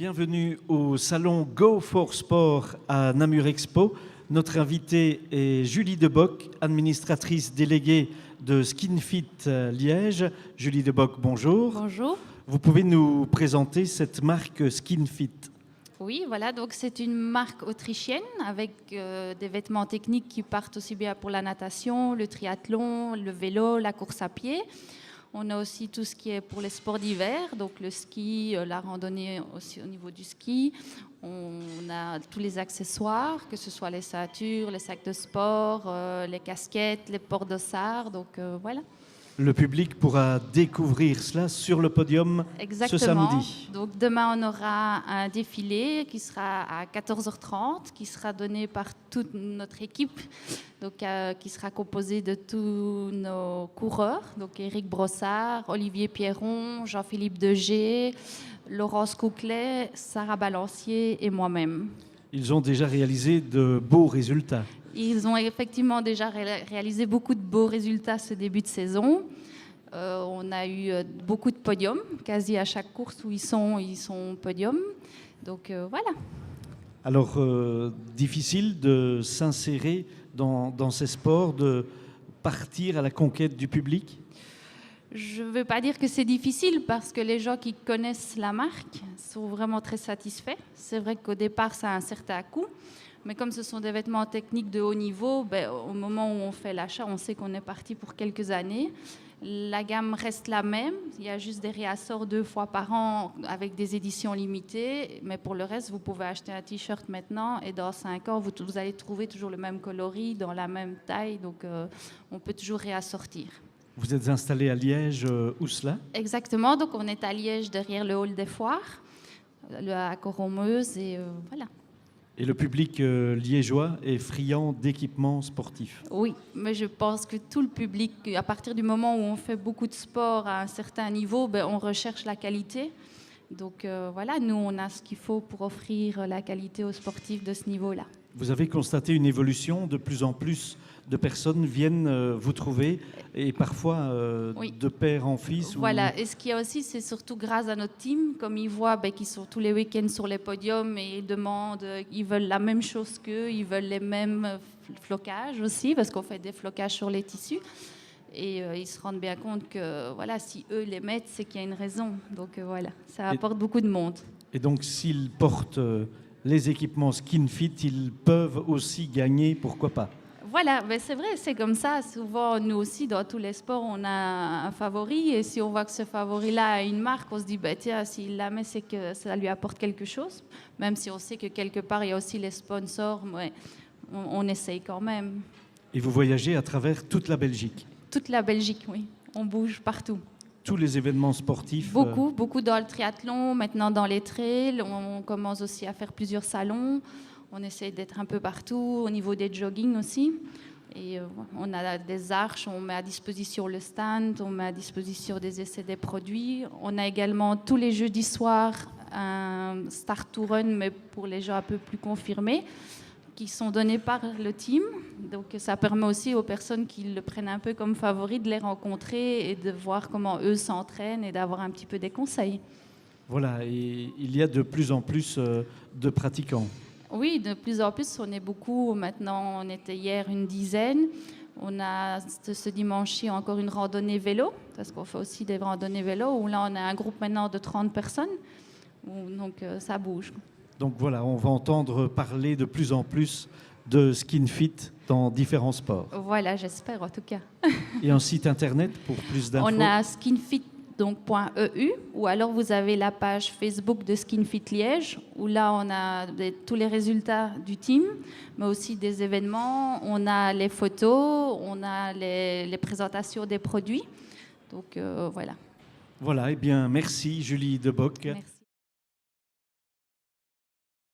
Bienvenue au salon Go for Sport à Namur Expo. Notre invitée est Julie Debock, administratrice déléguée de SkinFit Liège. Julie Debock, bonjour. Bonjour. Vous pouvez nous présenter cette marque SkinFit? Oui, voilà, donc c'est une marque autrichienne avec des vêtements techniques qui partent aussi bien pour la natation, le triathlon, le vélo, la course à pied. On a aussi tout ce qui est pour les sports d'hiver, donc le ski, la randonnée aussi au niveau du ski. On a tous les accessoires, que ce soit les ceintures, les sacs de sport, les casquettes, les porte-dossards, donc voilà. Le public pourra découvrir cela sur le podium Exactement. ce samedi. Donc demain, on aura un défilé qui sera à 14h30, qui sera donné par toute notre équipe, donc, qui sera composée de tous nos coureurs, donc Éric Brossard, Olivier Pierron, Jean-Philippe Degé, Laurence Couclet, Sarah Balancier et moi-même. Ils ont déjà réalisé de beaux résultats. Ils ont effectivement déjà réalisé beaucoup de beaux résultats ce début de saison. On a eu beaucoup de podiums, quasi à chaque course où ils sont podium. Donc voilà. Alors, difficile de s'insérer dans ces sports, de partir à la conquête du public? Je ne veux pas dire que c'est difficile parce que les gens qui connaissent la marque sont vraiment très satisfaits. C'est vrai qu'au départ, ça a un certain coût. Mais comme ce sont des vêtements techniques de haut niveau, au moment où on fait l'achat, on sait qu'on est parti pour quelques années. La gamme reste la même. Il y a juste des réassorts 2 fois par an avec des éditions limitées. Mais pour le reste, vous pouvez acheter un t-shirt maintenant et dans 5 ans, vous allez trouver toujours le même coloris, dans la même taille. Donc, on peut toujours réassortir. Vous êtes installé à Liège, où cela? Exactement. Donc, on est à Liège, derrière le hall des foires, à Coromeuse, et voilà. Et le public liégeois est friand d'équipements sportifs? Oui, mais je pense que tout le public, à partir du moment où on fait beaucoup de sport à un certain niveau, on recherche la qualité. Donc voilà, nous, on a ce qu'il faut pour offrir la qualité aux sportifs de ce niveau-là. Vous avez constaté une évolution, de plus en plus de personnes viennent vous trouver et parfois Oui. de père en fils. Voilà, et ce qu'il y a aussi, c'est surtout grâce à notre team, comme ils voient qu'ils sont tous les week-ends sur les podiums et ils demandent, ils veulent la même chose qu'eux, ils veulent les mêmes flocages aussi, parce qu'on fait des flocages sur les tissus. Et ils se rendent bien compte que voilà, si eux les mettent, c'est qu'il y a une raison. Donc voilà, ça apporte beaucoup de monde. Et donc s'ils portent les équipements SkinFit, ils peuvent aussi gagner, pourquoi pas? Voilà, mais c'est vrai, c'est comme ça. Souvent, nous aussi, dans tous les sports, on a un favori. Et si on voit que ce favori-là a une marque, on se dit, tiens, s'il la met, c'est que ça lui apporte quelque chose. Même si on sait que quelque part, il y a aussi les sponsors, mais on essaye quand même. Et vous voyagez à travers toute la Belgique? Toute la Belgique, oui. On bouge partout. Tous les événements sportifs? Beaucoup dans le triathlon, maintenant dans les trails. On commence aussi à faire plusieurs salons. On essaie d'être un peu partout, au niveau des jogging aussi. Et on a des arches, on met à disposition le stand, on met à disposition des essais des produits. On a également tous les jeudis soirs un start to run, mais pour les gens un peu plus confirmés, qui sont donnés par le team. Donc ça permet aussi aux personnes qui le prennent un peu comme favori de les rencontrer et de voir comment eux s'entraînent et d'avoir un petit peu des conseils. Voilà, et il y a de plus en plus de pratiquants. Oui, de plus en plus, on est beaucoup. Maintenant, on était hier une dizaine. On a ce dimanche-ci encore une randonnée vélo, parce qu'on fait aussi des randonnées vélo, où là, on a un groupe maintenant de 30 personnes. Donc, ça bouge. Donc voilà, on va entendre parler de plus en plus de SkinFit dans différents sports. Voilà, j'espère en tout cas. Et un site internet pour plus d'infos? On a skinfit.eu, ou alors vous avez la page Facebook de SkinFit Liège, où là on a tous les résultats du team, mais aussi des événements, on a les photos, on a les présentations des produits. Donc voilà. Voilà, eh bien merci Julie Debock. Merci.